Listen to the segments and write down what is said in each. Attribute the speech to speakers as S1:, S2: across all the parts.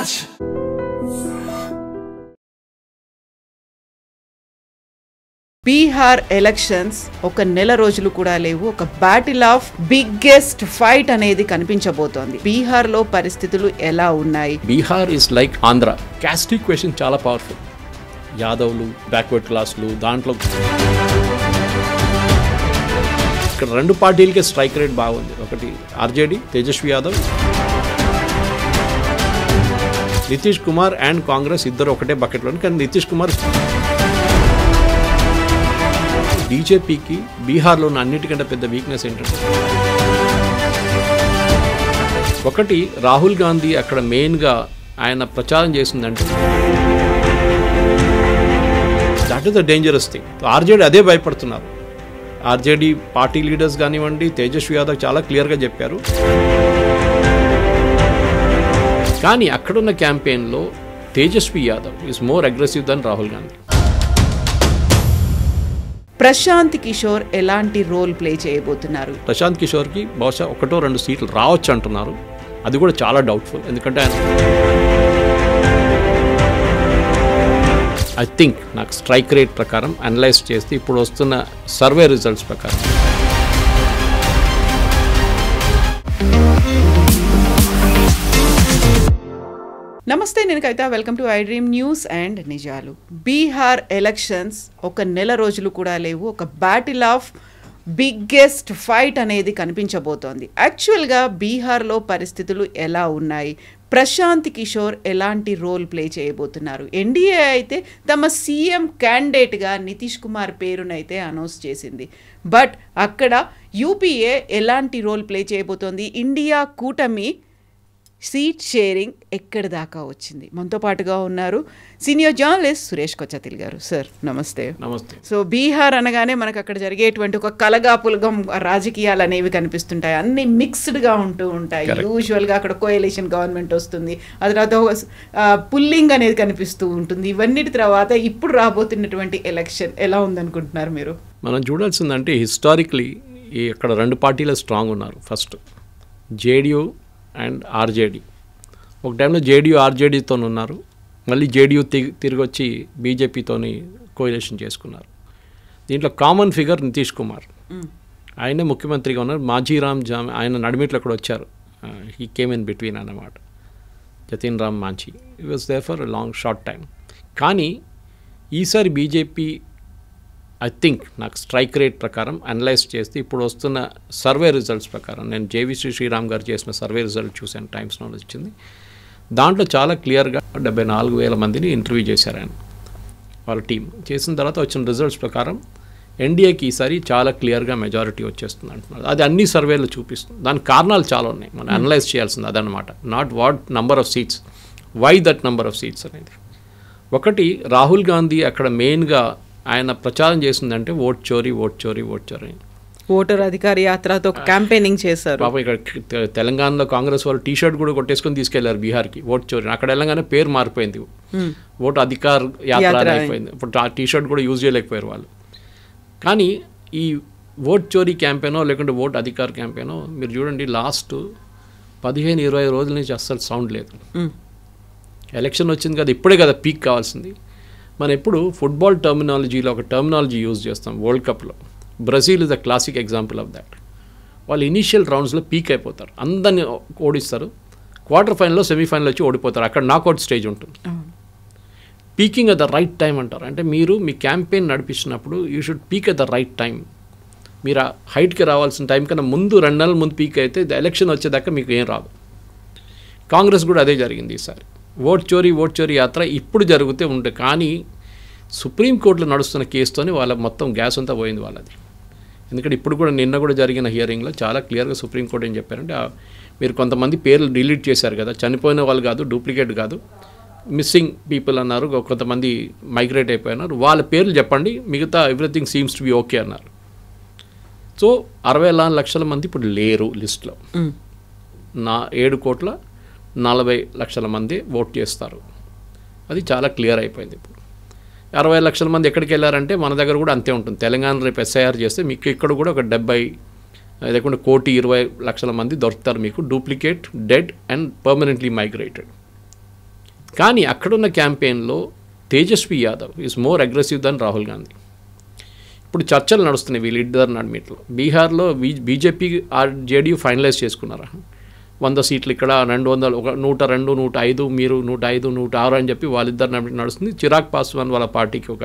S1: much.
S2: Bihar elections ఒక నెల రోజులు కూడా లేవు. ఒక బ్యాటిల్ ఆఫ్ బిగ్గెస్ట్ ఫైట్ అనేది కనిపించబోతోంది. బీహార్ లో పరిస్థితులు ఎలా ఉన్నాయి?
S3: Bihar is like Andhra. Caste equation చాలా పవర్ఫుల్. యాదవ్లు, బ్యాక్వర్డ్ క్లాస్లు, దాంట్లో ఇక్కడ రెండు పార్టీలకే స్ట్రైక్ రేట్ బాగుంది. ఒకటి ఆర్జేడీ, తేజస్వి యాదవ్, నితీష్ కుమార్ అండ్ కాంగ్రెస్ ఇద్దరు ఒకటే బకెట్లో. కానీ నితీష్ కుమార్ బీజేపీకి బీహార్లో ఉన్న అన్నిటికంటే పెద్ద వీక్నెస్ ఏంటంటే, ఒకటి రాహుల్ గాంధీ అక్కడ మెయిన్గా ఆయన ప్రచారం చేసిందంటే that is the dangerous thing. RJD అదే భయపడుతున్నారు. ఆర్జేడీ పార్టీ లీడర్స్ కానివ్వండి, తేజస్వి యాదవ్ చాలా క్లియర్గా చెప్పారు. కానీ అక్కడున్న క్యాంపెయిన్లో Tejashwi Yadav is more aggressive than Rahul Gandhi.
S2: Prashant Kishore ఎలాంటి రోల్ ప్లే చేయబోతున్నారు?
S3: ప్రశాంత్ కిషోర్కి బహుశా 1-2 సీట్లు రావచ్చు అంటున్నారు. అది కూడా చాలా డౌట్ఫుల్. ఎందుకంటే ఆయన ఐ థింక్ నాకు స్ట్రైక్ రేట్ ప్రకారం అనలైజ్ చేస్తే ఇప్పుడు వస్తున్న సర్వే రిజల్ట్స్ ప్రకారం
S2: నమస్తే, నేను Kavitha. Welcome to I dream news and నిజాలు. బీహార్ ఎలక్షన్స్ ఒక నెల రోజులు కూడా లేవు. ఒక బ్యాటిల్ ఆఫ్ బిగ్గెస్ట్ ఫైట్ అనేది కనిపించబోతోంది. యాక్చువల్గా బీహార్లో పరిస్థితులు ఎలా ఉన్నాయి? ప్రశాంత్ కిషోర్ ఎలాంటి రోల్ ప్లే చేయబోతున్నారు? ఎన్డీఏ అయితే తమ సీఎం క్యాండిడేట్గా నితీష్ కుమార్ పేరునైతే అనౌన్స్ చేసింది. బట్ అక్కడ యూపీఏ ఎలాంటి రోల్ ప్లే చేయబోతోంది? ఇండియా కూటమి సీట్ షేరింగ్ ఎక్కడి దాకా వచ్చింది? మనతో పాటుగా ఉన్నారు సీనియర్ జర్నలిస్ట్ సురేష్ కొచ్చతిల్ గారు. సార్ నమస్తే.
S3: నమస్తే.
S2: సో బీహార్ అనగానే మనకు అక్కడ జరిగేటువంటి ఒక కలగాపులగం రాజకీయాలు అనేవి కనిపిస్తుంటాయి. అన్ని మిక్స్డ్గా ఉంటూ ఉంటాయి. యూజువల్గా అక్కడ కోయలేషన్ గవర్నమెంట్ వస్తుంది, ఆ తర్వాత పుల్లింగ్ అనేది కనిపిస్తూ ఉంటుంది. ఇవన్నిటి తర్వాత ఇప్పుడు రాబోతున్నటువంటి ఎలక్షన్ ఎలా ఉందనుకుంటున్నారు మీరు?
S3: మనం చూడాల్సిందంటే హిస్టారిక్లీ ఇక్కడ రెండు పార్టీలు స్ట్రాంగ్ ఉన్నారు. First JDU and RJD. ఒక టైంలో జేడీయూ ఆర్జేడీతో ఉన్నారు. మళ్ళీ జేడీయూ తిరిగి వచ్చి బీజేపీతోని కోయిలేషన్ చేసుకున్నారు. దీంట్లో కామన్ ఫిగర్ నితీష్ కుమార్. ఆయనే ముఖ్యమంత్రిగా ఉన్నారు. మాంఛీరామ్ ఆయన నడిమిట్లో కూడా వచ్చారు. హీ కేమ్ ఇన్ బిట్వీన్ అన్నమాట. Jatin Ram Manjhi he was there for long short time. కానీ ఈసారి బీజేపీ ఐ థింక్ నాకు స్ట్రైక్ రేట్ ప్రకారం అనలైజ్ చేస్తే ఇప్పుడు వస్తున్న సర్వే రిజల్ట్స్ ప్రకారం, నేను జేవిశ్రీ శ్రీరామ్ గారు చేసిన సర్వే రిజల్ట్ చూశాను, టైమ్స్ నౌలో వచ్చింది. దాంట్లో చాలా క్లియర్గా 74,000 మందిని ఇంటర్వ్యూ చేశారు ఆయన. వాళ్ళ టీం చేసిన తర్వాత వచ్చిన రిజల్ట్స్ ప్రకారం ఎన్డీఏకి ఈసారి చాలా క్లియర్గా మెజారిటీ వచ్చేస్తుంది అంటున్నారు. అది అన్ని సర్వేలు చూపిస్తుంది. దానికి కారణాలు చాలా ఉన్నాయి, మనం అనలైజ్ చేయాల్సింది అదనమాట. Not what number of seats, why that number of seats అనేది. ఒకటి రాహుల్ గాంధీ అక్కడ మెయిన్గా ఆయన ప్రచారం చేసిందంటే ఓట్ చోరీ, ఓట్ చోరీ, ఓట్ చోరీ.
S2: ఓటర్ అధికార యాత్రతో క్యాంపెయినింగ్ చేశారు.
S3: పాపం ఇక్కడ తెలంగాణలో కాంగ్రెస్ వాళ్ళు టీషర్ట్ కూడా కొట్టేసుకొని తీసుకెళ్లారు బీహార్కి ఓట్ చోరీ. అక్కడ వెళ్ళగానే పేరు మారిపోయింది, ఓట్ అధికార్ యాత్ర అయిపోయింది. ఇప్పుడు ఆ టీషర్ట్ కూడా యూజ్ చేయలేకపోయారు వాళ్ళు. కానీ ఈ ఓట్ చోరీ క్యాంపెయినో లేకుంటే ఓట్ అధికార్ క్యాంపెయినో మీరు చూడండి, లాస్ట్ 15-20 రోజుల నుంచి అస్సలు సౌండ్ లేదు. ఎలక్షన్ వచ్చింది కదా, ఇప్పుడే కదా పీక్ కావాల్సింది. మనం ఎప్పుడు ఫుట్బాల్ టర్మినాలజీలో ఒక టర్మినాలజీ యూజ్ చేస్తాం. వరల్డ్ కప్లో Brazil is the classic example of that. వాళ్ళు ఇనీషియల్ రౌండ్స్లో పీక్ అయిపోతారు, అందరినీ ఓడిస్తారు. క్వార్టర్ ఫైనల్లో, సెమీఫైనల్ వచ్చి ఓడిపోతారు. అక్కడ నాకౌట్ స్టేజ్ ఉంటుంది. Peaking at the right time అంటారు. అంటే మీరు మీ క్యాంపెయిన్ నడిపించినప్పుడు you should peak at the right time. మీరు ఆ హైట్కి రావాల్సిన టైం కన్నా ముందు 2 నెలల ముందు పీక్ అయితే ఎలక్షన్ వచ్చేదాకా మీకు ఏం రాదు. కాంగ్రెస్ కూడా అదే జరిగింది ఈసారి. ఓట్ చోరీ యాత్ర ఇప్పుడు జరుగుతూ ఉంటే, కానీ సుప్రీంకోర్టులో నడుస్తున్న కేసుతోని వాళ్ళ మొత్తం గ్యాస్ అంతా పోయింది వాళ్ళది. ఎందుకంటే ఇప్పుడు కూడా నిన్న కూడా జరిగిన హియరింగ్లో చాలా క్లియర్గా సుప్రీంకోర్టు ఏం చెప్పారంటే, మీరు కొంతమంది పేర్లు డిలీట్ చేశారు కదా, చనిపోయిన వాళ్ళు కాదు, డూప్లికేట్ కాదు, మిస్సింగ్ పీపుల్ అన్నారు, కొంతమంది మైగ్రేట్ అయిపోయినారు, వాళ్ళ పేర్లు చెప్పండి, మిగతా everything seems to be okay అన్నారు. సో 64 లక్షల మంది ఇప్పుడు లేరు లిస్ట్లో. 7,40,00,000 మంది ఓట్ చేస్తారు. అది చాలా క్లియర్ అయిపోయింది. ఇప్పుడు 60 లక్షల మంది ఎక్కడికి వెళ్ళారంటే మన దగ్గర కూడా అంతే ఉంటుంది. తెలంగాణ రేపు ఎస్ఐఆర్ చేస్తే మీకు ఇక్కడ కూడా ఒక 70 లేకుంటే 1,20,00,000 మంది దొరుకుతారు మీకు, duplicate, dead and permanently migrated. కానీ అక్కడున్న క్యాంపెయిన్లో Tejashwi Yadav is more aggressive than Rahul Gandhi. ఇప్పుడు చర్చలు నడుస్తున్నాయి వీళ్ళిద్దరు నడిమిట్లో. బీహార్లో బీజేపీ జేడీయూ ఫైనలైజ్ చేసుకున్నారా 100 సీట్లు, ఇక్కడ 200, 102, 105, మీరు 105, 106 అని చెప్పి వాళ్ళిద్దరు నడుస్తుంది. చిరాగ్ పాస్వాన్ వాళ్ళ పార్టీకి ఒక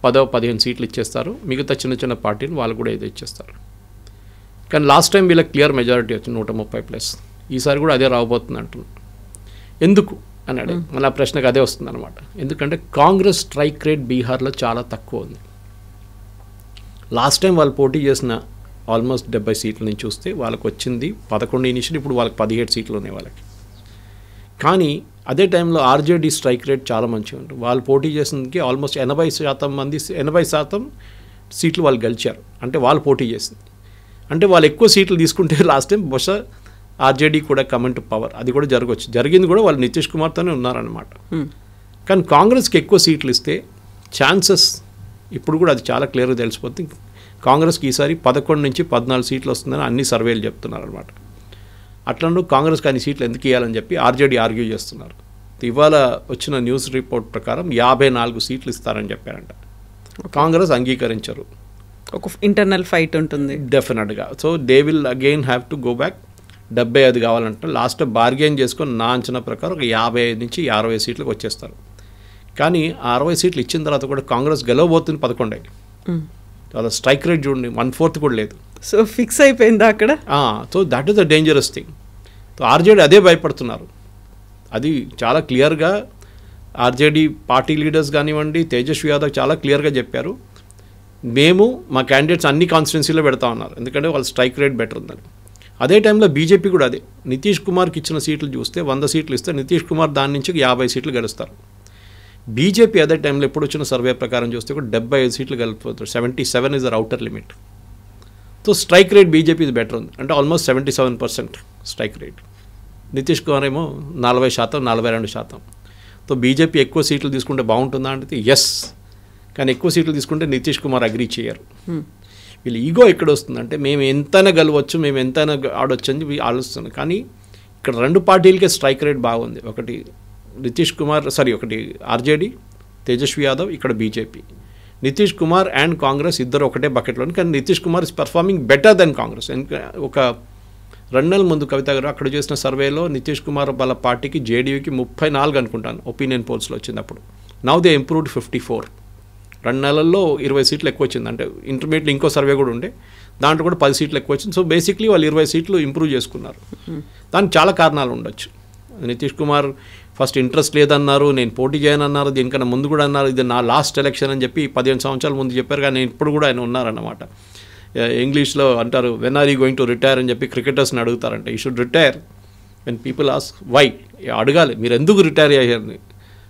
S3: 10-15 సీట్లు ఇచ్చేస్తారు. మిగతా చిన్న చిన్న పార్టీలు వాళ్ళు కూడా ఏదో ఇచ్చేస్తారు. కానీ లాస్ట్ టైం వీళ్ళకి క్లియర్ మెజారిటీ వచ్చింది 130+. ఈసారి కూడా అదే రాబోతుంది అంటున్నారు. ఎందుకు అన్నాడు మళ్ళీ ఆ ప్రశ్నకు అదే వస్తుంది అనమాట. ఎందుకంటే కాంగ్రెస్ స్ట్రైక్ రేట్ బీహార్లో చాలా తక్కువ ఉంది. లాస్ట్ టైం వాళ్ళు పోటీ చేసిన ఆల్మోస్ట్ 70 సీట్ల నుంచి చూస్తే వాళ్ళకి వచ్చింది 11 ఇనిషియల్, ఇప్పుడు వాళ్ళకి 17 సీట్లు ఉన్నాయి వాళ్ళకి. కానీ అదే టైంలో ఆర్జేడీ స్ట్రైక్ రేట్ చాలా మంచిగా ఉంటుంది. వాళ్ళు పోటీ చేసినందుకు ఆల్మోస్ట్ 80% సీట్లు వాళ్ళు గెలిచారు. అంటే వాళ్ళు పోటీ చేసింది, అంటే వాళ్ళు ఎక్కువ సీట్లు తీసుకుంటే లాస్ట్ టైం బహుశా ఆర్జేడీ కూడా కమెంట్ పవర్ అది కూడా జరగవచ్చు. జరిగింది కూడా వాళ్ళు నితీష్ కుమార్తోనే ఉన్నారనమాట. కానీ కాంగ్రెస్కి ఎక్కువ సీట్లు ఇస్తే ఛాన్సెస్ ఇప్పుడు కూడా అది చాలా క్లియర్గా తెలిసిపోతుంది. కాంగ్రెస్కి ఈసారి 11 నుంచి 14 సీట్లు వస్తుందని అన్ని సర్వేలు చెప్తున్నారు అనమాట. అట్లా కాంగ్రెస్కి అన్ని సీట్లు ఎందుకు ఇవ్వాలని చెప్పి ఆర్జేడీ ఆర్గ్యూ చేస్తున్నారు. ఇవాళ వచ్చిన న్యూస్ రిపోర్ట్ ప్రకారం 54 సీట్లు ఇస్తారని చెప్పారంట. కాంగ్రెస్ అంగీకరించరు.
S2: ఒక ఇంటర్నల్ ఫైట్ ఉంటుంది
S3: డెఫినెట్గా. So they will again have to go back. 75 కావాలంటే లాస్ట్ బార్గెన్ చేసుకొని నా అంచనా ప్రకారం ఒక 55 నుంచి 60 సీట్లకు వచ్చేస్తారు. కానీ 60 సీట్లు ఇచ్చిన తర్వాత కూడా కాంగ్రెస్ గెలవబోతుంది 11. వాళ్ళ స్ట్రైక్ రేట్ చూడండి 1/4 కూడా లేదు.
S2: సో ఫిక్స్ అయిపోయిందా అక్కడ?
S3: So that is the dangerous thing. So RJD అదే భయపడుతున్నారు. అది చాలా క్లియర్గా ఆర్జేడీ పార్టీ లీడర్స్ కానివ్వండి, తేజస్వి యాదవ్ చాలా క్లియర్గా చెప్పారు, మేము మా క్యాండిడేట్స్ అన్ని కాన్స్టిట్యున్సీలో పెడతా ఉన్నారు, ఎందుకంటే వాళ్ళ స్ట్రైక్ రేట్ బెటర్ ఉందని. అదే టైంలో బీజేపీ కూడా అదే. నితీష్ కుమార్కి ఇచ్చిన సీట్లు చూస్తే 100 సీట్లు ఇస్తే నితీష్ కుమార్ దాని నుంచి 50 సీట్లు గెలుస్తారు. బీజేపీ అదే టైంలో ఎప్పుడు వచ్చిన సర్వే ప్రకారం చూస్తే కూడా 75 సీట్లు గెలిపోతారు. 77 is the outer limit. So strike rate BJP ఇది బెటర్ ఉంది, అంటే almost 77% strike rate. Nitish Kumar ఏమో 40%, 42%. సో బీజేపీ ఎక్కువ సీట్లు తీసుకుంటే బాగుంటుందా అంటే ఎస్, కానీ ఎక్కువ సీట్లు తీసుకుంటే నితీష్ కుమార్ అగ్రీ చేయరు. వీళ్ళు ఈగో ఎక్కడ వస్తుందంటే మేము ఎంతైనా గెలవచ్చు, మేము ఎంతైనా ఆడొచ్చు అని ఆలోచిస్తున్నాం. కానీ ఇక్కడ 2 పార్టీలకే స్ట్రైక్ రేట్ బాగుంది. ఒకటి ఆర్జేడీ తేజస్వి యాదవ్, ఇక్కడ బీజేపీ. నితీష్ కుమార్ అండ్ కాంగ్రెస్ ఇద్దరు ఒకటే బకెట్లో. కానీ Nitish Kumar is performing better than Congress. ఒక 2 నెలల ముందు కవిత గారు అక్కడ చేసిన సర్వేలో నితీష్ కుమార్ వాళ్ళ పార్టీకి జేడీయూకి 34 అనుకుంటాను ఒపీనియన్ పోల్స్లో వచ్చింది అప్పుడు. Now they improved 54. 2 నెలల్లో 20 సీట్లు ఎక్కువ వచ్చింది. అంటే ఇంటర్మీడియట్లో ఇంకో సర్వే కూడా ఉండే, దాంట్లో కూడా 10 సీట్లు ఎక్కువ వచ్చింది. సో బేసిక్లీ వాళ్ళు 20 సీట్లు ఇంప్రూవ్ చేసుకున్నారు. దానికి చాలా కారణాలు ఉండొచ్చు. నితీష్ కుమార్ ఫస్ట్ ఇంట్రెస్ట్ లేదన్నారు, నేను పోటీ చేయనన్నారు, దీనికన్నా ముందు కూడా అన్నారు ఇది నా లాస్ట్ ఎలక్షన్ అని చెప్పి 15 సంవత్సరాల ముందు చెప్పారు. కానీ ఇప్పుడు కూడా ఆయన ఉన్నారన్నమాట. ఇంగ్లీష్లో అంటారు when are you going to retire అని చెప్పి క్రికెటర్స్ని అడుగుతారంటే you should retire when people ask why. అడగాలి మీరు ఎందుకు రిటైర్ అయ్యారని,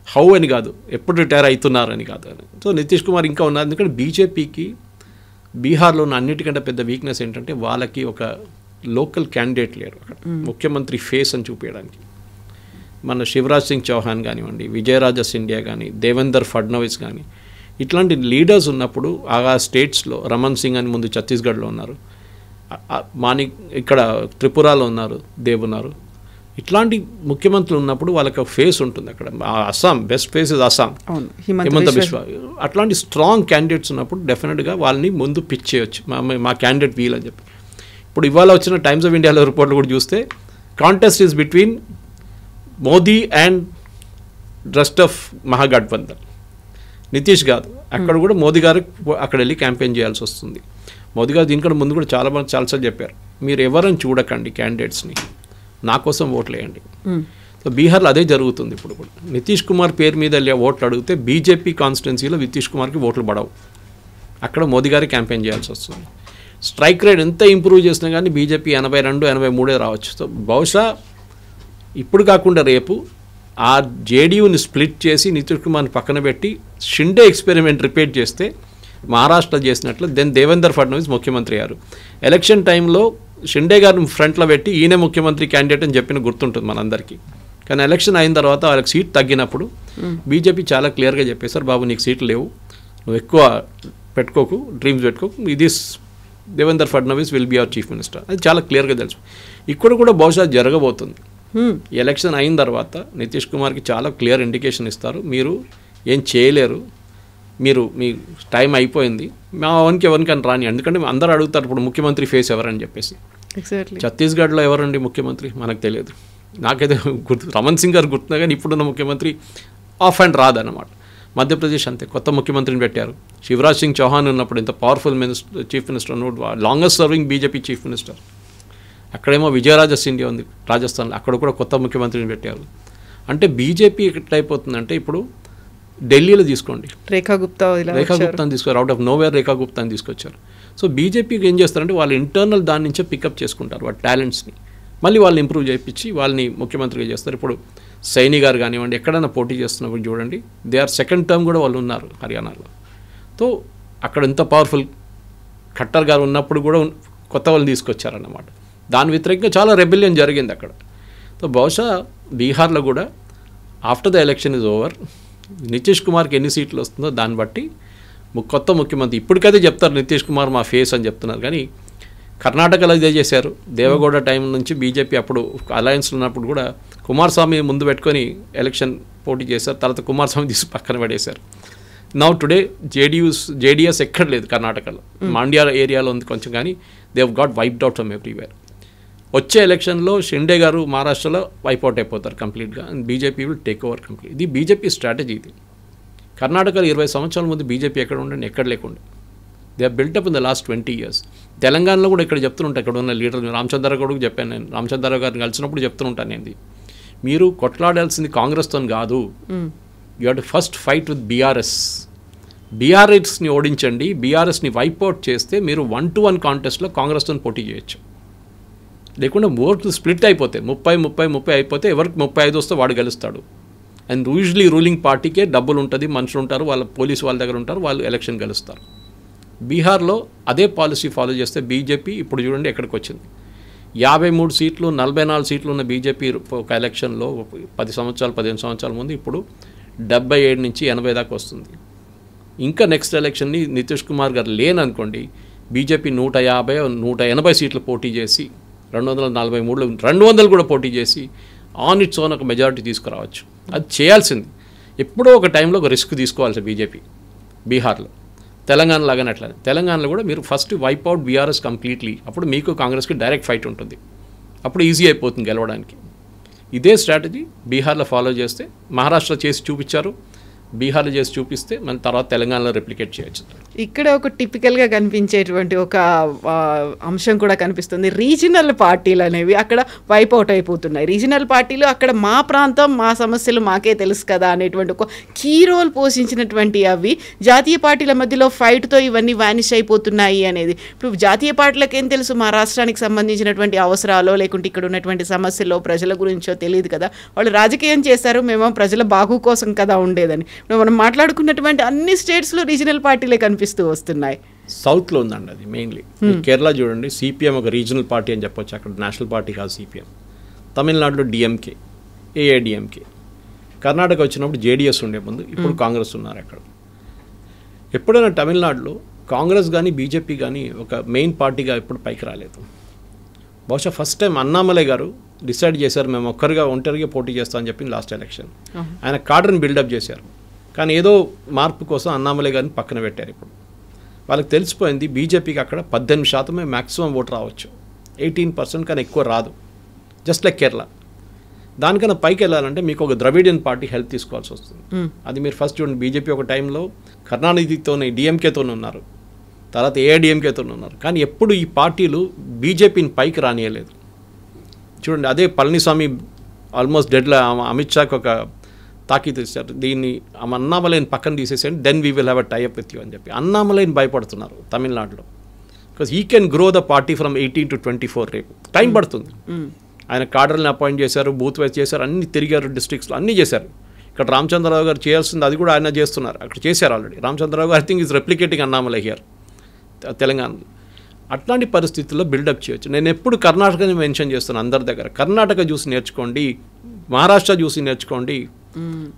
S3: హౌ అని కాదు, ఎప్పుడు రిటైర్ అవుతున్నారని కాదు అని. సో నితీష్ కుమార్ ఇంకా ఉన్నారు. ఎందుకంటే బీజేపీకి బీహార్లో ఉన్న అన్నిటికంటే పెద్ద వీక్నెస్ ఏంటంటే వాళ్ళకి ఒక లోకల్ క్యాండిడేట్ లేరు అక్కడ, ముఖ్యమంత్రి ఫేస్ అని చూపించడానికి. మన శివరాజ్ సింగ్ చౌహాన్ కానివ్వండి, విజయరాజ సింధియా కానీ, దేవేందర్ ఫడ్నవీస్ కానీ, ఇట్లాంటి లీడర్స్ ఉన్నప్పుడు ఆ స్టేట్స్లో రమణ్ సింగ్ అని ముందు ఛత్తీస్గఢ్లో ఉన్నారు, ఇక్కడ త్రిపురలో ఉన్నారు, దేవ్ ఉన్నారు. ఇట్లాంటి ముఖ్యమంత్రులు ఉన్నప్పుడు వాళ్ళకి ఒక ఫేస్ ఉంటుంది అక్కడ. Assam best face is Assam, Himanta Biswa. అట్లాంటి స్ట్రాంగ్ క్యాండిడేట్స్ ఉన్నప్పుడు డెఫినెట్గా వాళ్ళని ముందు పిచ్ చేయొచ్చు, మా క్యాండిడేట్ వీల్ అని చెప్పి. ఇప్పుడు ఇవాళ వచ్చిన టైమ్స్ ఆఫ్ ఇండియాలో రిపోర్ట్లు కూడా చూస్తే contest is between Modi and rest of Mahagathbandhan. Nitish కాదు, అక్కడ కూడా మోదీ గారు అక్కడ వెళ్ళి క్యాంపెయిన్ చేయాల్సి వస్తుంది. మోదీ గారు దీనికన్నా ముందు కూడా చాలాసార్లు చెప్పారు, మీరు ఎవరని చూడకండి క్యాండిడేట్స్ని, నా కోసం ఓట్లు వేయండి. సో బీహార్లో అదే జరుగుతుంది ఇప్పుడు కూడా. నితీష్ కుమార్ పేరు మీద ఓట్లు అడిగితే బీజేపీ కాన్స్టిట్యున్సీలో నితీష్ కుమార్కి ఓట్లు పడవు, అక్కడ మోదీ గారి క్యాంపెయిన్ చేయాల్సి వస్తుంది. స్ట్రైక్ రేట్ ఎంత ఇంప్రూవ్ చేసినా కానీ బీజేపీ 82, 83 రావచ్చు. సో బహుశా ఇప్పుడు కాకుండా రేపు ఆ జేడీయూని స్ప్లిట్ చేసి నితీష్ కుమార్ని పక్కన పెట్టి షిండే ఎక్స్పెరిమెంట్ రిపీట్ చేస్తే మహారాష్ట్ర చేసినట్లు దెన్ దేవేందర్ ఫడ్నవీస్ ముఖ్యమంత్రి అయ్యారు. ఎలక్షన్ టైంలో షిండే గారిని ఫ్రంట్లో పెట్టి ఈయనే ముఖ్యమంత్రి క్యాండిడేట్ అని చెప్పిన గుర్తుంటుంది మనందరికీ. కానీ ఎలక్షన్ అయిన తర్వాత వాళ్ళకి సీట్ తగ్గినప్పుడు బీజేపీ చాలా క్లియర్గా చెప్పేశారు, బాబు నీకు సీట్లు లేవు, నువ్వు ఎక్కువ పెట్టుకోకు, డ్రీమ్స్ పెట్టుకోకు, ఇది Devendra Fadnavis will be our chief minister. అది చాలా క్లియర్గా తెలుసు. ఇక్కడ కూడా బహుశా జరగబోతుంది. ఎలక్షన్ అయిన తర్వాత నితీష్ కుమార్కి చాలా క్లియర్ ఇండికేషన్ ఇస్తారు, మీరు ఏం చేయలేరు, మీరు మీ టైం అయిపోయింది, మా ఎవరికని రాని. ఎందుకంటే అందరూ అడుగుతారు ఇప్పుడు ముఖ్యమంత్రి ఫేస్ ఎవరని చెప్పేసి. ఛత్తీస్గఢ్లో ఎవరండి ముఖ్యమంత్రి మనకు తెలియదు, నాకైతే గుర్తు రమణ్ సింగ్ గారు గుర్తున్నా, కానీ ఇప్పుడున్న ముఖ్యమంత్రి ఆఫ్ అండ్ రాదన్నమాట. మధ్యప్రదేశ్ అంతే, కొత్త ముఖ్యమంత్రిని పెట్టారు. శివరాజ్ సింగ్ చౌహాన్ ఉన్నప్పుడు ఇంత powerful chief minister, longest serving BJP chief minister. అక్కడేమో విజయరాజ సింధియా ఉంది రాజస్థాన్లో, అక్కడ కూడా కొత్త ముఖ్యమంత్రిని పెట్టారు. అంటే బీజేపీ ఎట్లయిపోతుందంటే ఇప్పుడు ఢిల్లీలో తీసుకోండి, రేఖా గుప్తాని తీసుకొచ్చారు, అవుట్ ఆఫ్ నోవేర్ రేఖా గుప్తాని తీసుకొచ్చారు. సో బీజేపీకి ఏం చేస్తారంటే వాళ్ళు ఇంటర్నల్ దాని నుంచే పికప్ చేసుకుంటారు వాళ్ళ టాలెంట్స్ని, మళ్ళీ వాళ్ళని ఇంప్రూవ్ చేయించి వాళ్ళని ముఖ్యమంత్రిగా చేస్తారు. ఇప్పుడు సైని గారు కానివ్వండి, ఎక్కడైనా పోటీ చేస్తున్నప్పుడు చూడండి, దే ఆర్ సెకండ్ టర్మ్ కూడా వాళ్ళు ఉన్నారు హర్యానాలో. సో అక్కడ ఎంత పవర్ఫుల్ ఖట్టర్ గారు ఉన్నప్పుడు కూడా కొత్త వాళ్ళని తీసుకొచ్చారన్నమాట. దాని వ్యతిరేకంగా చాలా రెబెలియన్ జరిగింది అక్కడ. సో బహుశా బీహార్లో కూడా after the election is over, Nitish కుమార్కి ఎన్ని సీట్లు వస్తుందో దాన్ని బట్టి కొత్త ముఖ్యమంత్రి, ఇప్పటికైతే చెప్తారు నితీష్ కుమార్ మా ఫేస్ అని చెప్తున్నారు, కానీ కర్ణాటకలో ఇదే చేశారు. దేవగౌడ టైం నుంచి బీజేపీ అప్పుడు అలయన్స్లో ఉన్నప్పుడు కూడా కుమారస్వామి ముందు పెట్టుకొని ఎలక్షన్ పోటీ చేశారు, తర్వాత కుమారస్వామి తీసి పక్కన పడేశారు. నౌ టుడే జేడీఎస్ ఎక్కడ లేదు కర్ణాటకలో, మాండ్యా ఏరియాలో ఉంది కొంచెం, కానీ they have got wiped out from everywhere. వచ్చే ఎలక్షన్లో షిండే గారు మహారాష్ట్రలో వైప్అవుట్ అయిపోతారు కంప్లీట్గా, and BJP will take over complete. ఇది బీజేపీ స్ట్రాటజీ. ఇది కర్ణాటకలో 20 సంవత్సరాల ముందు బీజేపీ ఎక్కడ ఉండండి, ఎక్కడ లేకుండా they are built up in the last 20 years. తెలంగాణలో కూడా ఇక్కడ చెప్తుంటాను, ఇక్కడ ఉన్న లీడర్ రామచంద్రరావు కూడా చెప్పాను నేను, రామచంద్రరావు గారిని కలిసినప్పుడు చెప్తుంటాను నేను, మీరు కొట్లాడాల్సింది కాంగ్రెస్తో కాదు, you have to first fight with బీఆర్ఎస్ని ఓడించండి, బీఆర్ఎస్ని వైప్అవుట్ చేస్తే మీరు 1-to-1 కాంటెస్ట్లో కాంగ్రెస్తో పోటీ చేయొచ్చు. లేకుండా ఓట్లు స్ప్లిట్ అయిపోతే 30 అయిపోతే ఎవరికి 35 వస్తే వాడు గెలుస్తాడు. అండ్ యూజువలీ రూలింగ్ పార్టీకే డబ్బులు ఉంటుంది, మనుషులు ఉంటారు, వాళ్ళ పోలీసు వాళ్ళ దగ్గర ఉంటారు, వాళ్ళు ఎలక్షన్ గెలుస్తారు. బీహార్లో అదే పాలసీ ఫాలో చేస్తే బీజేపీ ఇప్పుడు చూడండి ఎక్కడికి వచ్చింది. 53 సీట్లు 44 సీట్లు ఉన్న బీజేపీ ఒక ఎలక్షన్లో 15 సంవత్సరాల ముందు ఇప్పుడు 77 నుంచి 80 దాకా వస్తుంది. ఇంకా నెక్స్ట్ ఎలక్షన్ని నితీష్ కుమార్ గారు లేననుకోండి, బీజేపీ 150-180 సీట్లు పోటీ చేసి 243 200 కూడా పోటీ చేసి ఆన్ ఇట్స్ ఓన్ ఒక మెజారిటీ తీసుకురావచ్చు. అది చేయాల్సింది. ఎప్పుడో ఒక టైంలో ఒక రిస్క్ తీసుకోవాల్సి బీజేపీ బీహార్లో, తెలంగాణ లాగానే అట్లా. తెలంగాణలో కూడా మీరు ఫస్ట్ వైప్అవుట్ బీఆర్ఎస్ కంప్లీట్లీ, అప్పుడు మీకు కాంగ్రెస్కి డైరెక్ట్ ఫైట్ ఉంటుంది, అప్పుడు ఈజీ అయిపోతుంది గెలవడానికి. ఇదే స్ట్రాటజీ బీహార్లో ఫాలో చేస్తే, మహారాష్ట్ర చేసి చూపించారు, బీహార్లో చేసి చూపిస్తే మన తర్వాత తెలంగాణలో రెప్లికేట్ చేయొచ్చు.
S2: ఇక్కడ ఒక టిపికల్గా కనిపించేటువంటి ఒక అంశం కూడా కనిపిస్తుంది. రీజనల్ పార్టీలు అనేవి అక్కడ వైప్ అవుట్ అయిపోతున్నాయి. రీజనల్ పార్టీలు అక్కడ మా ప్రాంతం మా సమస్యలు మాకే తెలుసు కదా అనేటువంటి ఒక కీ రోల్ పోషించినటువంటి అవి జాతీయ పార్టీల మధ్యలో ఫైట్తో ఇవన్నీ వానిష్ అయిపోతున్నాయి అనేది. ఇప్పుడు జాతీయ పార్టీలకు ఏం తెలుసు, మా రాష్ట్రానికి సంబంధించినటువంటి అవసరాలో లేకుంటే ఇక్కడ ఉన్నటువంటి సమస్యలో ప్రజల గురించో తెలియదు కదా, వాళ్ళు రాజకీయం చేస్తారు, మేము ప్రజల బాగు కోసం కదా ఉండేదని. మనం మాట్లాడుకున్నటువంటి అన్ని స్టేట్స్లో రీజనల్ పార్టీలే కనిపిస్తూ వస్తున్నాయి.
S3: సౌత్లో ఉందండి అది మెయిన్లీ. కేరళ చూడండి, సిపిఎం ఒక రీజనల్ పార్టీ అని చెప్పొచ్చు, అక్కడ నేషనల్ పార్టీ కాదు సిపిఎం. తమిళనాడులో డిఎంకే, ఏఐడిఎంకే. కర్ణాటక వచ్చినప్పుడు జేడీఎస్ ఉండే ముందు, ఇప్పుడు కాంగ్రెస్ ఉన్నారు అక్కడ. ఎప్పుడైనా తమిళనాడులో కాంగ్రెస్ కానీ బీజేపీ కానీ ఒక మెయిన్ పార్టీగా ఎప్పుడు పైకి రాలేదు. బహుశా ఫస్ట్ టైం అన్నామలై గారు డిసైడ్ చేశారు, మేము ఒంటరిగా పోటీ చేస్తామని చెప్పి లాస్ట్ ఎలక్షన్. ఆయన కాడర్ని బిల్డప్ చేశారు, కానీ ఏదో మార్పు కోసం అన్నామలై గారిని పక్కన పెట్టారు. ఇప్పుడు వాళ్ళకి తెలిసిపోయింది బీజేపీకి అక్కడ 18% మ్యాక్సిమం ఓటు రావచ్చు, 18% కన్నా ఎక్కువ రాదు, జస్ట్ లైక్ కేరళ. దానికన్నా పైకి వెళ్ళాలంటే మీకు ఒక ద్రవిడియన్ పార్టీ హెల్ప్ తీసుకోవాల్సి వస్తుంది. అది మీరు ఫస్ట్ చూడండి, బీజేపీ ఒక టైంలో కరుణానిధితోనే డిఎంకేతోనే ఉన్నారు, తర్వాత ఏఐడిఎంకేతోనే ఉన్నారు, కానీ ఎప్పుడు ఈ పార్టీలు బీజేపీని పైకి రానియలేదు. చూడండి, అదే పళనిస్వామి ఆల్మోస్ట్ డెడ్లో అమిత్ షాకి ఒక తాకీదు ఇచ్చారు, దీన్ని అన్నామలైని పక్కన తీసేసేయండి, then we will have a tie up with you అని చెప్పి. అన్నామలైని భయపడుతున్నారు తమిళనాడులో, because he can grow the party from 18 to 24. రేపు టైం పడుతుంది. ఆయన కాడర్ని అపాయింట్ చేశారు, బూత్ వైజ్ చేశారు, అన్ని తిరిగారు, డిస్ట్రిక్ట్స్లో అన్నీ చేశారు. ఇక్కడ రామచంద్రరావు గారు చేయాల్సింది అది కూడా ఆయన చేస్తున్నారు, అక్కడ చేశారు ఆల్రెడీ. రామచంద్రరావు గారు I think is replicating Annamalai here తెలంగాణలో. అట్లాంటి పరిస్థితుల్లో బిల్డప్ చేయొచ్చు. నేను ఎప్పుడు కర్ణాటకని మెన్షన్ చేస్తాను అందరి దగ్గర. కర్ణాటక చూసి నేర్చుకోండి, మహారాష్ట్ర చూసి నేర్చుకోండి.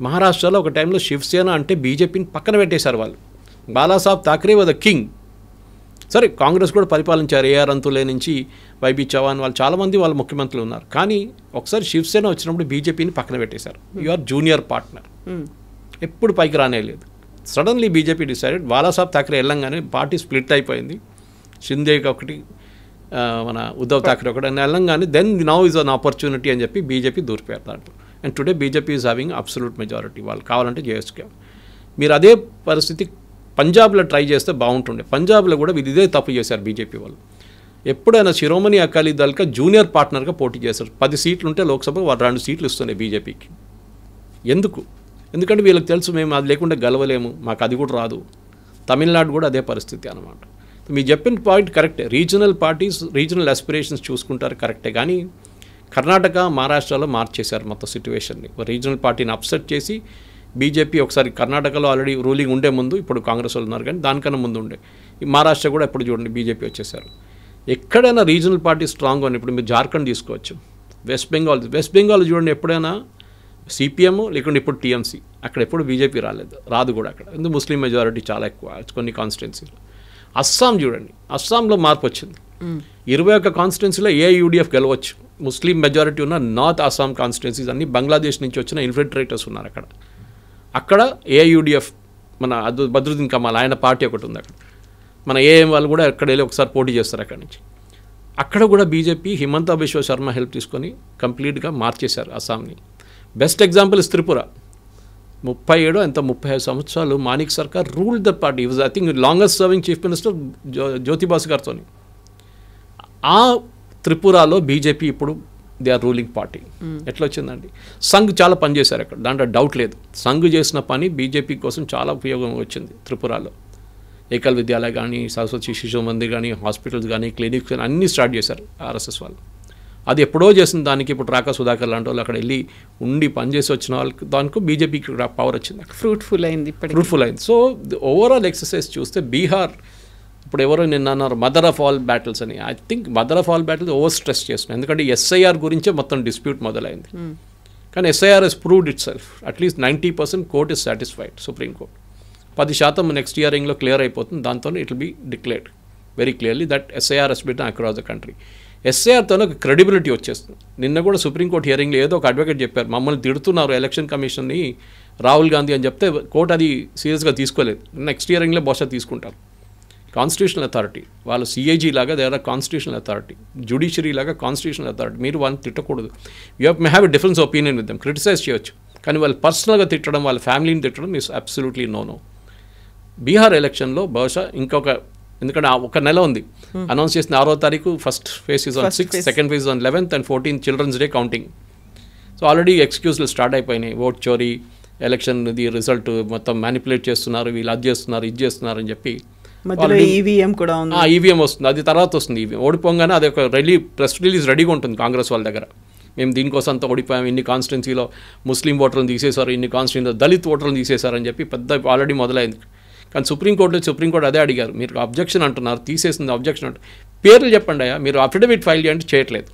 S3: మహారాష్ట్రలో ఒక టైంలో శివసేన అంటే బీజేపీని పక్కన పెట్టేశారు వాళ్ళు. Balasaheb Thackeray was the king. సరే కాంగ్రెస్ కూడా పరిపాలించారు, ఏఆర్ అంతులే నుంచి వైబీ చవాన్ వాళ్ళు చాలామంది వాళ్ళ ముఖ్యమంత్రులు ఉన్నారు. కానీ ఒకసారి శివసేన వచ్చినప్పుడు బీజేపీని పక్కన పెట్టేశారు. యు ఆర్ జూనియర్ పార్ట్నర్, ఎప్పుడు పైకి రానేలేదు. Suddenly BJP decided, Balasaheb Thackeray వెళ్ళంగానే పార్టీ స్ప్లిట్ అయిపోయింది. షిందేకి ఒకటి, మన ఉద్ధవ్ థాకరే ఒకటి అని వెళ్ళంగానే then now is an opportunity అని చెప్పి బీజేపీ దూరిపోయారు దాంట్లో. And today BJP is having absolute majority. వాళ్ళు కావాలంటే చేసుకో. మీరు అదే పరిస్థితి పంజాబ్లో ట్రై చేస్తే బాగుంటుండే. పంజాబ్లో కూడా ఇదే తప్పు చేశారు బీజేపీ వాళ్ళు. ఎప్పుడైనా శిరోమణి అకాలీ దళ్గా జూనియర్ పార్ట్నర్గా పోటీ చేశారు. 10 సీట్లు ఉంటే లోక్సభ వాళ్ళు 2 సీట్లు ఇస్తున్నాయి బీజేపీకి. ఎందుకంటే వీళ్ళకి తెలుసు మేము అది లేకుండా గెలవలేము, మాకు అది కూడా రాదు. తమిళనాడు కూడా అదే పరిస్థితి అనమాట. మీరు చెప్పిన పాయింట్ కరెక్టే. రీజనల్ పార్టీస్ రీజనల్ ఆస్పిరేషన్స్ చూసుకుంటారు కరెక్టే, కానీ కర్ణాటక మహారాష్ట్రలో మార్చేశారు మొత్తం సిచ్యువేషన్ని. రీజనల్ పార్టీని అప్సెట్ చేసి బీజేపీ ఒకసారి కర్ణాటకలో ఆల్రెడీ రూలింగ్ ఉండే ముందు, ఇప్పుడు కాంగ్రెస్ వాళ్ళు ఉన్నారు కానీ దానికన్నా ముందు ఉండే. ఈ మహారాష్ట్ర కూడా ఎప్పుడు చూడండి బీజేపీ వచ్చేసారు. ఎక్కడైనా రీజనల్ పార్టీ స్ట్రాంగ్ అని, ఇప్పుడు మీరు జార్ఖండ్ తీసుకోవచ్చు, వెస్ట్ బెంగాల్ చూడండి, ఎప్పుడైనా సిపిఎం లేకుంటే ఇప్పుడు టీఎంసీ, అక్కడ ఎప్పుడు బీజేపీ రాదు కూడా అక్కడ. ఎందుకు ముస్లిం మెజారిటీ చాలా ఎక్కువ కొన్ని కాన్స్టిట్యున్సీలు. అస్సాం చూడండి, అస్సాంలో మార్పు వచ్చింది. 21 కాన్స్టిట్యున్సీలో ఏఐయుడిఎఫ్ గెలవచ్చు. ముస్లిం మెజారిటీ ఉన్న నార్త్ అస్సాం కాన్స్టిట్యున్సీస్ అన్ని బంగ్లాదేశ్ నుంచి వచ్చిన ఇన్ఫిల్ట్రేటర్స్ ఉన్నారు అక్కడ ఏఐయుడిఎఫ్ మన బద్రుద్దీన్ కమాల్ ఆయన పార్టీ ఒకటి ఉంది అక్కడ. మన ఏఎం వాళ్ళు కూడా అక్కడ వెళ్ళి ఒకసారి పోటీ చేస్తారు అక్కడి నుంచి. అక్కడ కూడా బీజేపీ హిమంతా బిశ్వ శర్మ హెల్ప్ తీసుకొని కంప్లీట్గా మార్చేశారు అస్సాంని. Best example is Tripura. 35 సంవత్సరాలు మాణిక్ సర్కార్ ruled the party. Was I think longest serving chief minister Jyoti Basu గారితో. ఆ త్రిపురలో బీజేపీ ఇప్పుడు దే ఆర్ రూలింగ్ పార్టీ. ఎట్లా వచ్చిందండి? సంఘ్ చాలా పని చేశారు అక్కడ, దాంట్లో డౌట్ లేదు. సంఘ్ చేసిన పని బీజేపీ కోసం చాలా ఉపయోగం వచ్చింది త్రిపురలో. ఏకల్ విద్యాలయ కానీ, సరస్వతి శిశు మందిర్ కానీ, హాస్పిటల్స్ కానీ, క్లినిక్స్ కానీ అన్నీ స్టార్ట్ చేశారు ఆర్ఎస్ఎస్ వాళ్ళు. అది ఎప్పుడో చేసిన దానికి ఇప్పుడు రాకా సుధాకర్ లాంటి వాళ్ళు అక్కడ వెళ్ళి ఉండి పనిచేసి వచ్చిన వాళ్ళకి దానికి బీజేపీకి పవర్ వచ్చింది,
S2: ఫ్రూట్ఫుల్ అయింది.
S3: సో ఓవరాల్ ఎక్సర్సైజ్ చూస్తే బీహార్ ఇప్పుడు ఎవరో నిన్న అన్నారు మదర్ ఆఫ్ ఆల్ బ్యాటిల్స్ అని. I think mother of all battles over stress చేస్తున్నాయి. ఎందుకంటే ఎస్ఐఆర్ గురించే మొత్తం డిస్ప్యూట్ మొదలైంది. కానీ ఎస్ఐఆర్ హెస్ ప్రూవ్డ్ ఇట్ సెల్ఫ్. At least 90% court is satisfied. Supreme court 10% next ఇయరింగ్లో క్లియర్ అయిపోతుంది. దాంతో it will be declared very clearly that SIR has been across the country. ఎస్ఐఆర్తో ఒక క్రెడిబిలిటీ వచ్చేస్తుంది. నిన్న కూడా సుప్రీంకోర్టు హియరింగ్లో ఏదో ఒక అడ్వకేట్ చెప్పారు, మమ్మల్ని తిడుతున్నారు ఎలక్షన్ కమిషన్ని రాహుల్ గాంధీ అని చెప్తే కోర్టు అది సీరియస్గా తీసుకోలేదు. నెక్స్ట్ ఇయరింగ్లో బహుశా తీసుకుంటారు. కాన్స్టిట్యూషనల్ అథారిటీ వాళ్ళు సిఐజీ లాగా they are constitutional authority, judiciary లాగా కాన్స్టిట్యూషనల్ అథారిటీ. మీరు వాళ్ళని తిట్టకూడదు. You have a difference opinion with them, criticise చేయొచ్చు, కానీ వాళ్ళు పర్సనల్గా తిట్టడం, వాళ్ళ ఫ్యామిలీని తిట్టడం ఈస్ అబ్సల్యూట్లీ నో. బీహార్ ఎలక్షన్లో బహుశా ఇంకొక, ఎందుకంటే ఒక నెల ఉంది అనౌన్స్ చేసిన 6వ తారీఖు first phase is on 6th, second phase on 11th and 14th children's day counting. So already ఎక్స్క్యూజ్లు స్టార్ట్ అయిపోయినాయి. ఓట్ చోరీ, ఎలక్షన్ది రిజల్ట్ మొత్తం మ్యానిపులేట్ చేస్తున్నారు, వీళ్ళు అది చేస్తున్నారు ఇది చేస్తున్నారు అని చెప్పి.
S2: ఈవీఎం కూడా ఉంది,
S3: ఈవీఎం వస్తుంది, అది తర్వాత వస్తుంది. ఈవీఎం ఓడిపోగానే అది ఒక ప్రెస్ రిలీజ్ రెడీగా ఉంటుంది కాంగ్రెస్ వాళ్ళ దగ్గర. మేము దీనికోసం అంతా ఓడిపోయాం, ఇన్ని కాన్స్టిట్యున్సీలో ముస్లిం ఓటర్లను తీసేశారు, ఇన్ని కాన్స్టిట్యున్సీలో దళిత్ ఓటర్లను తీసేశారని చెప్పి పెద్ద ఆల్రెడీ మొదలైంది. కానీ సుప్రీంకోర్టు అదే అడిగారు, మీరు అబ్జెక్షన్ అంటున్నారు, తీసేసింది అబ్జెక్షన్ అంటారు, పేర్లు చెప్పండి అయ్యా, మీరు అఫిడవిట్ ఫైల్ చేయండి, చేయట్లేదు.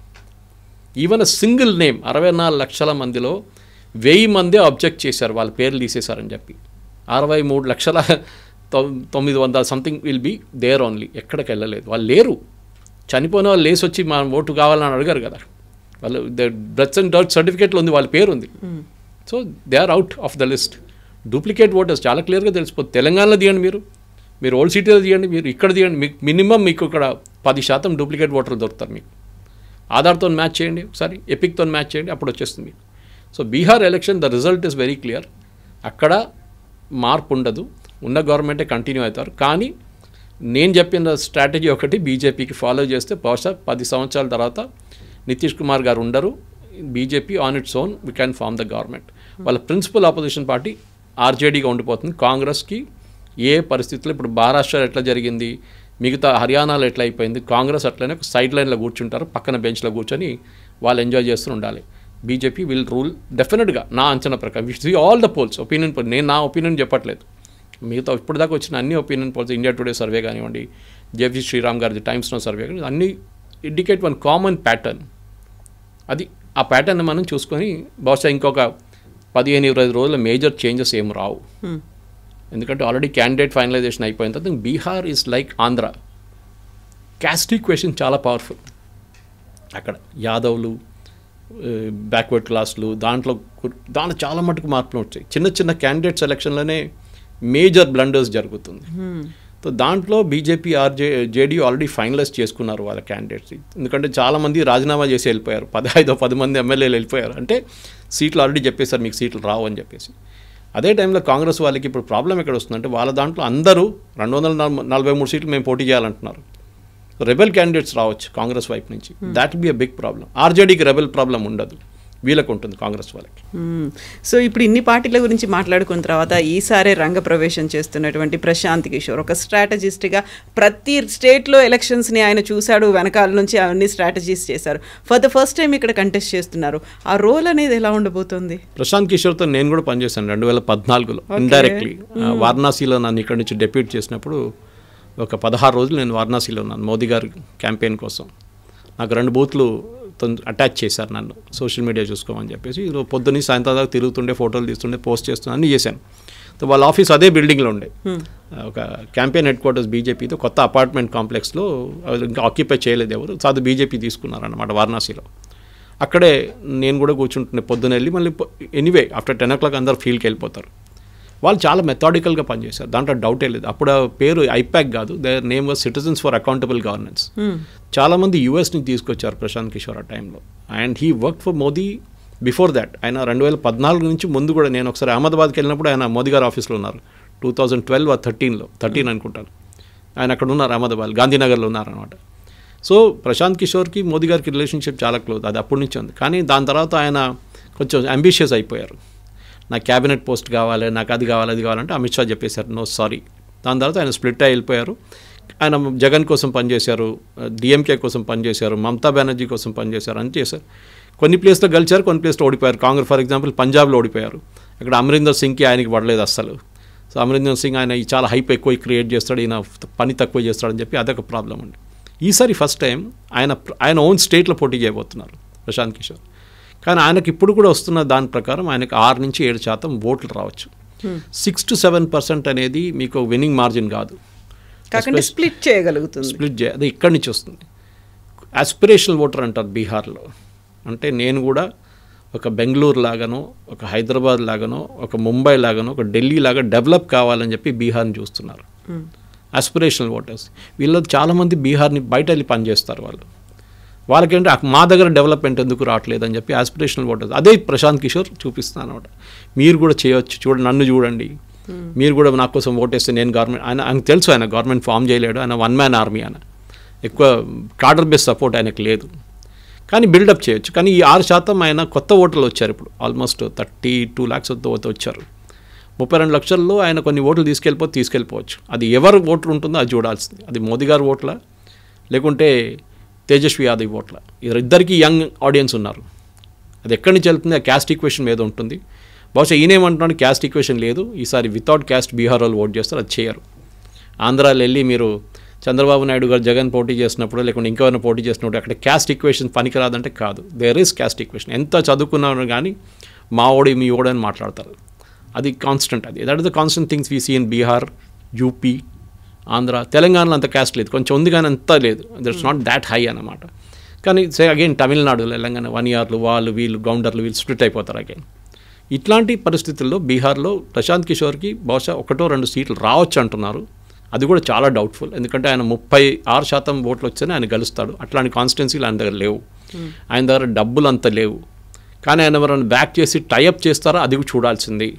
S3: ఈవెన్ సింగిల్ నేమ్ 64 లక్షల మందిలో 1000 మందే అబ్జెక్ట్ చేశారు, వాళ్ళ పేర్లు తీసేశారని చెప్పి. 63,900 something will be there only. ఎక్కడికి వెళ్ళలేదు, వాళ్ళు లేరు. చనిపోయిన వాళ్ళు లేసి వచ్చి మా ఓటు కావాలని అడిగారు కదా, వాళ్ళు డెత్ అండ్ డర్త్ సర్టిఫికేట్లో ఉంది, వాళ్ళ పేరు ఉంది. So they are out of the list. Duplicate voters చాలా క్లియర్గా తెలిసిపోతుంది. తెలంగాణలో తీయండి, మీరు ఓల్డ్ సిటీలో తీయండి, మీరు ఇక్కడ తీయండి, మీకు మినిమం మీకు ఇక్కడ 10% డూప్లికేట్ ఓటర్లు దొరుకుతారు. మీకు ఆధార్తో మ్యాచ్ చేయండి, ఒకసారి ఎపిక్తో మ్యాచ్ చేయండి, అప్పుడు వచ్చేస్తుంది మీకు. So Bihar election the result is very clear. అక్కడ మార్పు ఉండదు, ఉన్న గవర్నమెంటే కంటిన్యూ అవుతారు. కానీ నేను చెప్పిన స్ట్రాటజీ ఒకటి బీజేపీకి ఫాలో చేస్తే బహుశా 10 సంవత్సరాల తర్వాత నితీష్ కుమార్ గారు ఉండరు. BJP on its own we can form the government. వాళ్ళ ప్రిన్సిపల్ ఆపోజిషన్ పార్టీ ఆర్జేడీగా ఉండిపోతుంది. కాంగ్రెస్కి ఏ పరిస్థితుల్లో ఇప్పుడు మహారాష్ట్రలో ఎట్లా జరిగింది, మిగతా హర్యానాలో ఎట్లా అయిపోయింది, కాంగ్రెస్ అట్లనే ఒక సైడ్ లైన్లో కూర్చుంటారు, పక్కన బెంచ్లో కూర్చొని వాళ్ళు ఎంజాయ్ చేస్తూ ఉండాలి. బీజేపీ విల్ రూల్ డెఫినెట్గా నా అంచనా ప్రకారం. Which see all the polls, opinion poll, నేను నా ఒపీనియన్ చెప్పట్లేదు, మిగతా ఇప్పటిదాకా వచ్చిన అన్ని opinion polls, India today survey కానివ్వండి, జేపీ శ్రీరామ్ గారిది టైమ్స్ నో సర్వే కానీ అన్నీ ఇండికేట్ వన్ కామన్ ప్యాటర్న్. అది ఆ ప్యాటర్న్ మనం చూసుకొని బహుశా ఇంకొక 15-20 రోజుల మేజర్ చేంజెస్ ఏం రావు. ఎందుకంటే ఆల్రెడీ క్యాండిడేట్ ఫైనలైజేషన్ అయిపోయిన తర్వాత Bihar is like Andhra. Caste equation చాలా పవర్ఫుల్ అక్కడ. యాదవ్లు, బ్యాక్వర్డ్ క్లాస్లు, దాంట్లో చాలా మటుకు మార్పులు వచ్చాయి. చిన్న చిన్న క్యాండిడేట్ సెలక్షన్లోనే మేజర్ బ్లండర్స్ జరుగుతుంది. సో దాంట్లో బీజేపీ జేడీయూ ఆల్రెడీ ఫైనలైజ్ చేసుకున్నారు వాళ్ళ క్యాండిడేట్స్. ఎందుకంటే చాలామంది రాజీనామా చేసి వెళ్ళిపోయారు, 10 మంది ఎమ్మెల్యేలు వెళ్ళిపోయారు. అంటే సీట్లు ఆల్రెడీ చెప్పేశారు మీకు సీట్లు రావు అని చెప్పేసి. అదే టైంలో కాంగ్రెస్ వాళ్ళకి ఇప్పుడు ప్రాబ్లం ఎక్కడ వస్తుందంటే వాళ్ళ దాంట్లో అందరూ 243 సీట్లు మేము పోటీ చేయాలంటున్నారు. రెబెల్ క్యాండిడేట్స్ రావచ్చు కాంగ్రెస్ వైపు నుంచి. That be a big problem. ఆర్జేడీకి రెబెల్ ప్రాబ్లం ఉండదు, వీళ్ళకు ఉంటుంది కాంగ్రెస్ వాళ్ళకి.
S2: సో ఇప్పుడు ఇన్ని పార్టీల గురించి మాట్లాడుకున్న తర్వాత ఈసారి రంగప్రవేశం చేస్తున్నటువంటి ప్రశాంత్ కిషోర్ ఒక స్ట్రాటజిస్ట్గా ప్రతి స్టేట్లో ఎలక్షన్స్ని ఆయన చూశాడు, వెనకాల నుంచి అవన్నీ స్ట్రాటజీస్ చేశారు. ఫర్ ద ఫస్ట్ టైం ఇక్కడ కంటెస్ట్ చేస్తున్నారు. ఆ రోల్ అనేది ఎలా ఉండబోతుంది?
S3: ప్రశాంత్ కిషోర్తో నేను కూడా పనిచేశాను 2014లో ఇండైరెక్ట్లీ. వారణాసిలో నన్ను ఇక్కడ నుంచి డెప్యూట్ చేసినప్పుడు ఒక 16 రోజులు నేను వారణాసిలో ఉన్నాను మోదీ గారి క్యాంపెయిన్ కోసం. నాకు 2 బూత్లు అటాచ్ చేశారు నన్ను, సోషల్ మీడియా చూసుకోమని చెప్పేసి. పొద్దున్న సాయంత్రం దాకా తిరుగుతుండే, ఫోటోలు తీస్తుండే, పోస్ట్ చేస్తుండే, అన్నీ చేశాను. సో వాళ్ళ ఆఫీస్ అదే బిల్డింగ్లో ఉండే. ఒక క్యాంపెయిన్ హెడ్ క్వార్టర్స్ బీజేపీతో కొత్త అపార్ట్మెంట్ కాంప్లెక్స్లో ఇంకా ఆక్యుపై చేయలేదు ఎవరు, సో అది బీజేపీ తీసుకున్నారన్నమాట వారణాసిలో. అక్కడే నేను కూడా కూర్చుంటుండే పొద్దున వెళ్ళి. మళ్ళీ ఎనీవే ఆఫ్టర్ 10 o'clock అందరు ఫీల్డ్కి వెళ్ళిపోతారు. వాళ్ళు చాలా మెథాడికల్గా పనిచేశారు, దాంట్లో డౌటే లేదు. అప్పుడు పేరు ఐపాక్ కాదు, their name was citizens for accountable governance. చాలామంది యూఎస్ నుంచి తీసుకొచ్చారు ప్రశాంత్ కిషోర్ ఆ టైంలో. And he work for Modi before that. ఆయన 2014 నుంచి ముందు కూడా, నేను ఒకసారి అహ్మదాబాద్కి వెళ్ళినప్పుడు ఆయన మోదీ గారి ఆఫీస్లో ఉన్నారు. 2012 or 13 అనుకుంటాను. ఆయన అక్కడ ఉన్నారు, అహ్మదాబాద్ గాంధీనగర్లో ఉన్నారనమాట. సో ప్రశాంత్ కిషోర్కి మోదీ గారికి రిలేషన్షిప్ చాలా క్లోజ్, అది అప్పటి నుంచి ఉంది. కానీ దాని తర్వాత ఆయన కొంచెం అంబిషియస్ అయిపోయారు. నాకు క్యాబినెట్ పోస్ట్ కావాలి, నాకు అది కావాలి, అది కావాలంటే అమిత్ షా చెప్పేశారు నో సారీ. దాని తర్వాత ఆయన స్ప్లిట్ అయి వెళ్ళిపోయారు. ఆయన జగన్ కోసం పనిచేశారు, డిఎంకే కోసం పనిచేశారు, మమతా బెనర్జీ కోసం పనిచేశారు, అని చేశారు. కొన్ని ప్లేస్లో గెలిచారు, కొన్ని ప్లేస్లో ఓడిపోయారు. కాంగ్రెస్ ఫర్ ఎగ్జాంపుల్ పంజాబ్లో ఓడిపోయారు. అక్కడ అమరీందర్ సింగ్కి ఆయనకి పడలేదు అస్సలు. సో అమరీందర్ సింగ్ ఆయన చాలా హైప్ ఎక్కువ క్రియేట్ చేస్తాడు, ఈయన పని తక్కువ చేస్తాడని చెప్పి అదొక ప్రాబ్లం అండి. ఈసారి ఫస్ట్ టైం ఆయన ఓన్ స్టేట్లో పోటీ చేయబోతున్నారు ప్రశాంత్ కిషోర్. కానీ ఆయనకి ఇప్పుడు కూడా వస్తున్న దాని ప్రకారం ఆయనకి 6 నుంచి 7% ఓట్లు రావచ్చు. 6 to 7% అనేది మీకు విన్నింగ్ మార్జిన్ కాదు,
S2: స్ప్లిట్ చేయగలుగుతుంది.
S3: అది ఇక్కడి నుంచి వస్తుంది. ఆస్పిరేషనల్ ఓటర్ అంటారు బీహార్లో. అంటే నేను కూడా ఒక బెంగళూరు లాగానో, ఒక హైదరాబాద్ లాగానో, ఒక ముంబై లాగానో, ఒక ఢిల్లీ లాగా డెవలప్ కావాలని చెప్పి బీహార్ని చూస్తున్నారు. ఆస్పిరేషనల్ ఓటర్స్ వీళ్ళు చాలామంది బీహార్ని బయట వెళ్ళి పనిచేస్తారు. వాళ్ళకేంటే మా దగ్గర డెవలప్మెంట్ ఎందుకు రావట్లేదు అని చెప్పి ఆస్పిరేషనల్ ఓటర్స్. అదే ప్రశాంత్ కిషోర్ చూపిస్తాను అనమాట. మీరు కూడా చేయొచ్చు, నన్ను చూడండి, మీరు కూడా నా కోసం ఓటేస్తే నేను గవర్నమెంట్. ఆయనకు తెలుసు ఆయన గవర్నమెంట్ ఫామ్ చేయలేడు, ఆయన 1 man ఆర్మీ, ఆయన ఎక్కువ కాడర్ బేస్ సపోర్ట్ ఆయనకు లేదు. కానీ బిల్డప్ చేయొచ్చు. కానీ ఈ 6% ఆయన కొత్త ఓటర్లు వచ్చారు. ఇప్పుడు ఆల్మోస్ట్ 32 lakhs వచ్చారు. 32 లక్షల్లో ఆయన కొన్ని ఓట్లు తీసుకెళ్ళిపోవచ్చు. అది ఎవరు ఓటర్ ఉంటుందో అది చూడాల్సింది. అది మోదీ గారు ఓట్ల, లేకుంటే తేజస్వి యాదవ్ ఓట్ల. ఇద్దరికి యంగ్ ఆడియన్స్ ఉన్నారు. అది ఎక్కడి నుంచి వెళ్తుంది, ఆ క్యాస్ట్ ఈక్వేషన్ మీద ఉంటుంది. బహుశా ఈయనేమంటున్నాడు, క్యాస్ట్ ఈక్వేషన్ లేదు, ఈసారి వితౌట్ క్యాస్ట్ బీహార్ వాళ్ళు ఓట్ చేస్తారు, అది చేయరు. ఆంధ్రాలో వెళ్ళి మీరు చంద్రబాబు నాయుడు గారు జగన్ పోటీ చేసినప్పుడు, లేకుంటే ఇంకెవరైనా పోటీ చేసినప్పుడు అక్కడ క్యాస్ట్ ఈక్వేషన్ పనికిరాదంటే కాదు. There is caste equation. ఎంత చదువుకున్నాను కానీ మా ఓడి మీ ఓడి అని మాట్లాడతారు. అది constant. That is the constant things we see in Bihar, UP, Andhra. తెలంగాణలో అంత క్యాస్ట్ లేదు, కొంచెం ఉంది కానీ అంత లేదు. దట్స్ నాట్ దాట్ హై అన్నమాట. కానీ సే అగైన్ తమిళనాడు, తెలంగాణ 1 yearలు వాళ్ళు వీళ్ళు గౌండర్లు వీళ్ళు స్ప్లిట్ అయిపోతారు అగైన్. ఇట్లాంటి పరిస్థితుల్లో బీహార్లో ప్రశాంత్ కిషోర్కి బహుశా 1-2 సీట్లు రావచ్చు అంటున్నారు. అది కూడా చాలా డౌట్ఫుల్. ఎందుకంటే ఆయన 36% ఓట్లు వచ్చేనే ఆయన గెలుస్తాడు. అట్లాంటి కాన్స్టిట్యున్సీలు ఆయన దగ్గర లేవు. ఆయన దగ్గర డబ్బులు అంత లేవు. కానీ ఆయన ఎవరైనా బ్యాక్ చేసి టైఅప్ చేస్తారో అది చూడాల్సింది.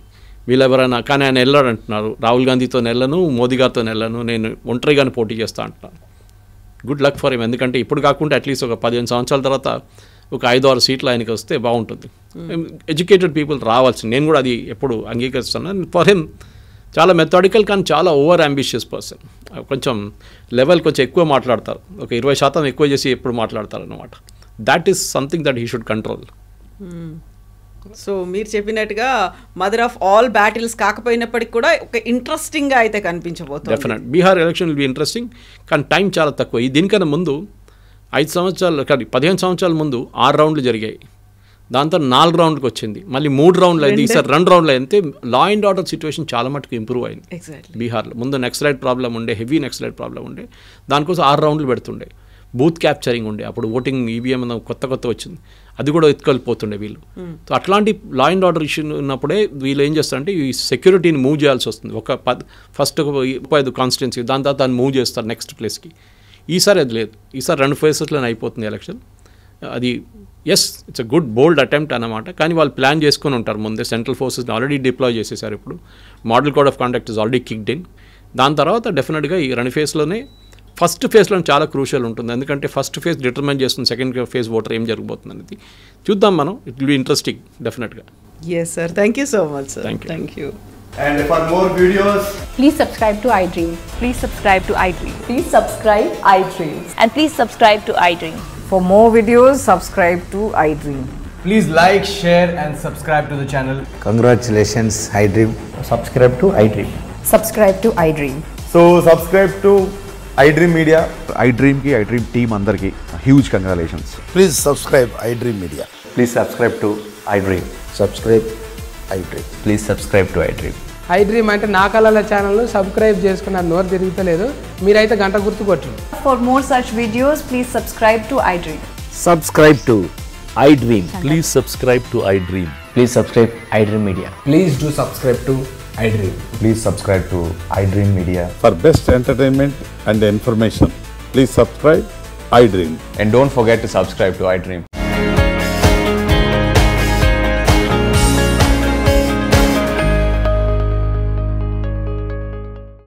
S3: వీళ్ళు ఎవరైనా, కానీ ఆయన వెళ్ళాడు అంటున్నారు, రాహుల్ గాంధీతో వెళ్ళను, మోదీ గారితో వెళ్ళను, నేను ఒంటరిగానే పోటీ చేస్తా అంటున్నాను. Good luck for him. ఎందుకంటే ఇప్పుడు కాకుండా అట్లీస్ట్ ఒక 15 సంవత్సరాల తర్వాత ఒక 5-6 సీట్లు ఆయనకి వస్తే బాగుంటుంది. ఎడ్యుకేటెడ్ పీపుల్ రావాల్సింది. నేను కూడా అది ఎప్పుడు అంగీకరిస్తున్నాను. ఫర్ హిమ్ చాలా మెథాడికల్ కానీ చాలా ఓవర్ అంబిషియస్ పర్సన్. కొంచెం లెవెల్ కొంచెం ఎక్కువ మాట్లాడతారు, ఒక 20% ఎక్కువ చేసి ఎప్పుడు మాట్లాడతారు అన్నమాట. That is something that he should control.
S2: So మీరు చెప్పినట్టుగా మదర్ ఆఫ్ ఆల్ బ్యాటిల్స్ కాకపోయినప్పటికీ కూడా ఒక ఇంట్రెస్టింగ్గా అయితే కనిపించబోతుంది.
S3: Definite Bihar election will be interesting. కానీ టైం చాలా తక్కువ. దీనికన్నా ముందు 5 సంవత్సరాలు కానీ 15 సంవత్సరాల ముందు 6 రౌండ్లు జరిగాయి. దాంతో 4 రౌండ్కి వచ్చింది, మళ్ళీ 3 రౌండ్లు అయింది, ఈసారి 2 రౌండ్లు అయితే లా అండ్ ఆర్డర్ సిచ్యువేషన్ చాలా మటుకు ఇంప్రూవ్ అయింది బీహార్లో. ముందు నక్సలైట్ ప్రాబ్లం ఉండే, హెవీ నక్సలైట్ ప్రాబ్లం ఉండే, దానికోసం 6 రౌండ్లు పెడుతుండే. బూత్ క్యాప్చరింగ్ ఉండే, అప్పుడు ఓటింగ్ ఈవీఎం కొత్త వచ్చింది, అది కూడా ఎత్తుకెళ్ళిపోతుండే వీళ్ళు. సో అట్లాంటి లా అండ్ ఆర్డర్ ఇష్యూ ఉన్నప్పుడే వీళ్ళు ఏం చేస్తారంటే ఈ సెక్యూరిటీని మూవ్ చేయాల్సి వస్తుంది. ఒక ఫస్ట్ 35 కాన్స్టిట్యున్సీ, దాని తర్వాత దాన్ని మూవ్ చేస్తారు నెక్స్ట్ ప్లేస్కి. ఈసారి అది లేదు, ఈసారి 2 ఫేజెస్లోనే అయిపోతుంది ఎలక్షన్. అది yes, it's a good bold attempt అన్నమాట. కానీ వాళ్ళు ప్లాన్ చేసుకొని ఉంటారు ముందే, సెంట్రల్ ఫోర్సెస్ని ఆల్రెడీ డిప్లాయ్ చేసేసారు. ఇప్పుడు model code of conduct is already kicked in. దాని తర్వాత డెఫినెట్గా ఈ 2 ఫేజ్లోనే ఫస్ట్ ఫేజ్లో చాలా క్రూషియల్ ఉంటుంది, ఎందుకంటే ఫస్ట్ ఫేజ్ డిటర్మైన్ చేస్తుంది సెకండ్ ఫేజ్ ఓటర్ ఏం జరగబోతుంది అనేది. చూద్దాం మనం, ఇట్ విల్ బి ఇంట్రెస్టింగ్ డెఫినెట్గా.
S2: Yes sir, thank you so much sir.
S3: Thank you.
S1: And for more videos,
S4: please subscribe to iDream.
S5: Please subscribe to iDream.
S4: Please subscribe iDream.
S5: And please subscribe to iDream.
S4: For more videos, subscribe to iDream.
S1: please like, share and subscribe to the channel.
S6: Congratulations, iDream.
S1: Subscribe to iDream.
S4: Subscribe to iDream.
S1: So subscribe to iDream Media.
S7: iDream ki iDream team andarki huge congratulations.
S8: Please subscribe iDream Media.
S6: Please subscribe to iDream.
S8: Subscribe iDream.
S6: Please subscribe to iDream.
S9: iDream అంటే నా కళల channel subscribe చేసుకున్న నోరు తిరుగుతలేదు, మీరైతే గంట గుర్తు కొట్టండి.
S5: For more such videos, please subscribe to iDream.
S6: Subscribe to iDream.
S10: Please subscribe to iDream.
S6: Please subscribe iDream Media.
S1: Please do subscribe to iDream.
S7: Please subscribe to iDream Media.
S8: For best entertainment and information, please subscribe iDream.
S6: And don't forget to subscribe to iDream.